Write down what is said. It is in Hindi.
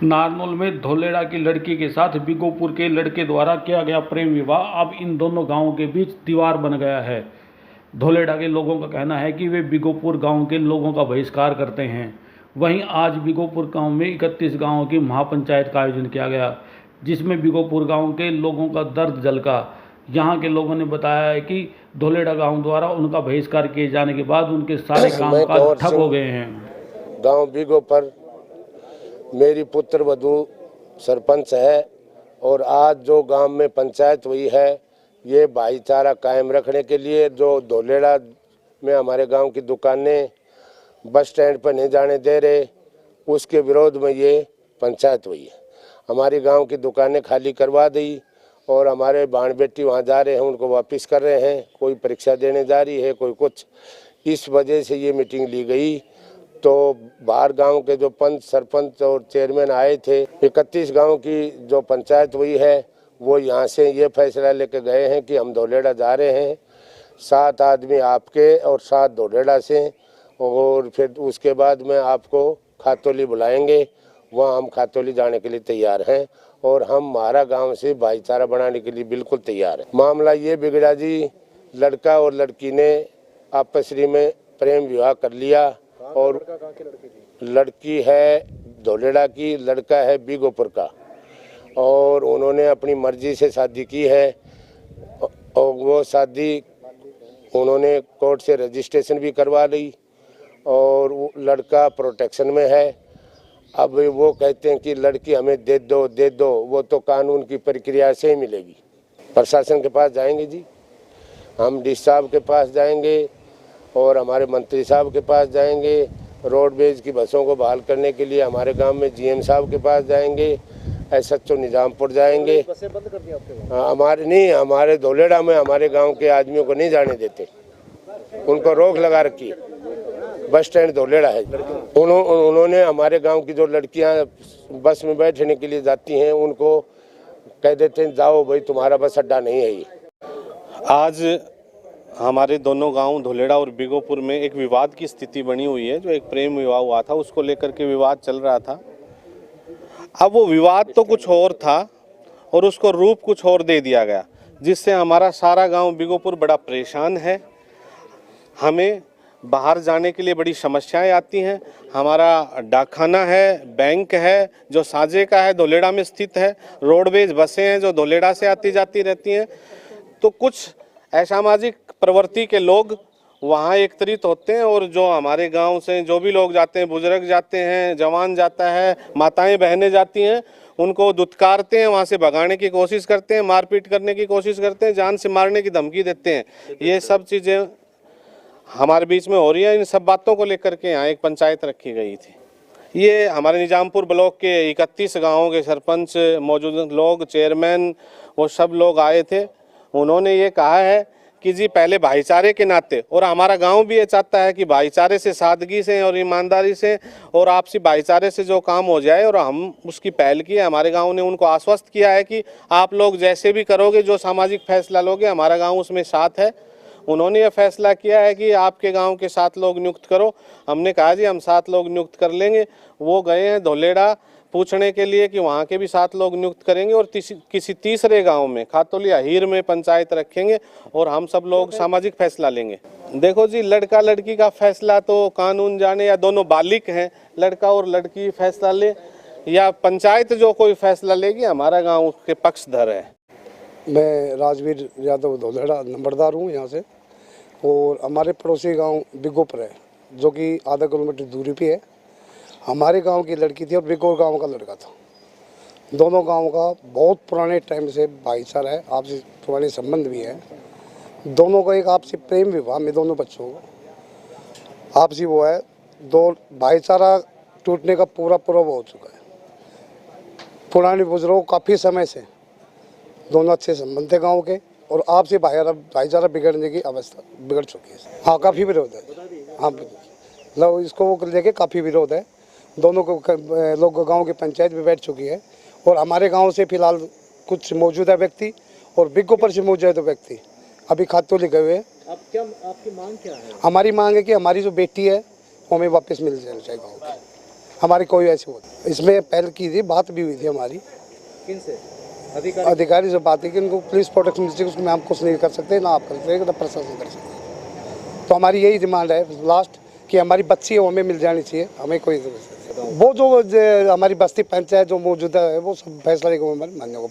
नारनौल में धोलेड़ा की लड़की के साथ बिगोपुर के लड़के द्वारा किया गया प्रेम विवाह अब इन दोनों गांवों के बीच दीवार बन गया है। धोलेड़ा के लोगों का कहना है कि वे बिगोपुर गांव के लोगों का बहिष्कार करते हैं। वहीं आज बिगोपुर गांव में 31 गांवों की महापंचायत का आयोजन किया गया, जिसमें बिगोपुर गांव के लोगों का दर्द झलका। यहां के लोगों ने बताया है कि धोलेड़ा गांव द्वारा उनका बहिष्कार किए जाने के बाद उनके सारे कामकाज ठप हो गए हैं। गांव बिगोपुर मेरी पुत्र वधू सरपंच है और आज जो गांव में पंचायत हुई है ये भाईचारा कायम रखने के लिए। जो धोलेड़ा में हमारे गांव की दुकानें बस स्टैंड पर नहीं जाने दे रहे, उसके विरोध में ये पंचायत हुई है। हमारी गांव की दुकानें खाली करवा दी और हमारे बाण बेटी वहाँ जा रहे हैं, उनको वापस कर रहे हैं। कोई परीक्षा देने जा रही है, कोई कुछ। इस वजह से ये मीटिंग ली गई। तो बाहर गांव के जो पंच, सरपंच और चेयरमैन आए थे, 31 गांव की जो पंचायत हुई है वो यहाँ से ये फैसला लेके गए हैं कि हम धोलेड़ा जा रहे हैं। 7 आदमी आपके और 7 धोलेड़ा से, और फिर उसके बाद में आपको खातौली बुलाएंगे। वहाँ हम खातौली जाने के लिए तैयार हैं और हम हमारा गांव से भाईचारा बनाने के लिए बिल्कुल तैयार हैं। मामला ये बिगड़ा जी, लड़का और लड़की ने आपस में प्रेम विवाह कर लिया और लड़की है धोलेड़ा की, लड़का है बिगोपुर का, और उन्होंने अपनी मर्जी से शादी की है। और वो शादी उन्होंने कोर्ट से रजिस्ट्रेशन भी करवा ली और वो लड़का प्रोटेक्शन में है। अब वो कहते हैं कि लड़की हमें दे दो, वो तो कानून की प्रक्रिया से ही मिलेगी। प्रशासन के पास जाएंगे जी, हम डी साहब के पास जाएंगे और हमारे मंत्री साहब के पास जाएंगे। रोडवेज की बसों को बहाल करने के लिए हमारे गांव में जीएम साहब के पास जाएंगे। एसएचओ निजामपुर जाएंगे। बसें बंद कर दी आपके गांव? हमारे नहीं, हमारे धोलेड़ा में हमारे गांव के आदमियों को नहीं जाने देते, उनको रोक लगा रखी। बस स्टैंड धोलेड़ा है। उन्होंने हमारे गाँव की जो लड़कियाँ बस में बैठने के लिए जाती हैं उनको कह देते हैं जाओ भाई, तुम्हारा बस अड्डा नहीं है ये। आज हमारे दोनों गांव धोलेड़ा और बिगोपुर में एक विवाद की स्थिति बनी हुई है। जो एक प्रेम विवाह हुआ था उसको लेकर के विवाद चल रहा था। अब वो विवाद तो कुछ और था और उसको रूप कुछ और दे दिया गया, जिससे हमारा सारा गांव बिगोपुर बड़ा परेशान है। हमें बाहर जाने के लिए बड़ी समस्याएं आती हैं। हमारा डाकखाना है, बैंक है जो साजे का है, धोलेड़ा में स्थित है। रोडवेज बसें हैं जो धोलेड़ा से आती जाती रहती हैं। तो कुछ असामाजिक प्रवृत्ति के लोग वहाँ एकत्रित होते हैं और जो हमारे गांव से जो भी लोग जाते हैं, बुजुर्ग जाते हैं, जवान जाता है, माताएं बहनें जाती हैं, उनको दुत्कारते हैं, वहाँ से भगाने की कोशिश करते हैं, मारपीट करने की कोशिश करते हैं, जान से मारने की धमकी देते हैं। ये सब चीज़ें हमारे बीच में हो रही है। इन सब बातों को लेकर के यहाँ एक पंचायत रखी गई थी। ये हमारे निजामपुर ब्लॉक के 31 गाँवों के सरपंच, मौजूद लोग, चेयरमैन, वो सब लोग आए थे। उन्होंने ये कहा है कि जी पहले भाईचारे के नाते, और हमारा गांव भी ये चाहता है कि भाईचारे से, सादगी से और ईमानदारी से और आपसी भाईचारे से जो काम हो जाए, और हम उसकी पहल की है। हमारे गांव ने उनको आश्वस्त किया है कि आप लोग जैसे भी करोगे, जो सामाजिक फैसला लोगे, हमारा गांव उसमें साथ है। उन्होंने ये फैसला किया है कि आपके गांव के 7 लोग नियुक्त करो। हमने कहा जी हम 7 लोग नियुक्त कर लेंगे। वो गए हैं धोलेड़ा पूछने के लिए कि वहाँ के भी 7 लोग नियुक्त करेंगे और किसी तीसरे गांव में खातौली अहीर में पंचायत रखेंगे और हम सब लोग सामाजिक फैसला लेंगे। देखो जी, लड़का लड़की का फैसला तो कानून जाने, या दोनों बालिक हैं, लड़का और लड़की फैसला ले या पंचायत जो कोई फैसला लेगी, हमारा गाँव उसके पक्षधर है। मैं राजवीर यादव धोलेड़ा नंबरदार हूँ यहाँ से, और हमारे पड़ोसी गांव बिगोपुर है जो कि आधा किलोमीटर दूरी पे है। हमारे गांव की लड़की थी और बिगोपुर गांव का लड़का था। दोनों गांव का बहुत पुराने टाइम से भाईचारा है, आपसी पुराने संबंध भी है। दोनों का एक आपसी प्रेम विवाह में दोनों बच्चों को आपसी वो है। दो भाईचारा टूटने का पूरा वो हो चुका है। पुराने बुजुर्गों काफ़ी समय से दोनों अच्छे संबंध थे गाँव के, और आपसी भाईचारा बिगड़ने की अवस्था बिगड़ चुकी है। हाँ, काफ़ी विरोध है। हाँ, मतलब इसको लेके काफ़ी विरोध है। दोनों को लोग गांव की पंचायत भी बैठ चुकी है और हमारे गांव से फिलहाल कुछ मौजूदा व्यक्ति और बिगोपर से मौजूदा व्यक्ति अभी खातों लिखे हुए हैं। आपकी मांग क्या है? हमारी मांग है कि हमारी जो बेटी है वो हमें वापस मिल जाना चाहिए गाँव की। हमारी कोई ऐसी बात इसमें पहल की थी, बात भी हुई थी हमारी किनसे? अधिकारी से बात है कि इनको पुलिस प्रोटेक्शन मिल चाहिए, उसमें हम कुछ नहीं कर सकते, ना आप कर सकते ना प्रशासन कर सकते। तो हमारी यही डिमांड है लास्ट कि हमारी बच्ची है वो हमें मिल जानी चाहिए, हमें कोई वो जो हमारी बस्ती पंचायत जो मौजूदा है वो सब फैसला मानने को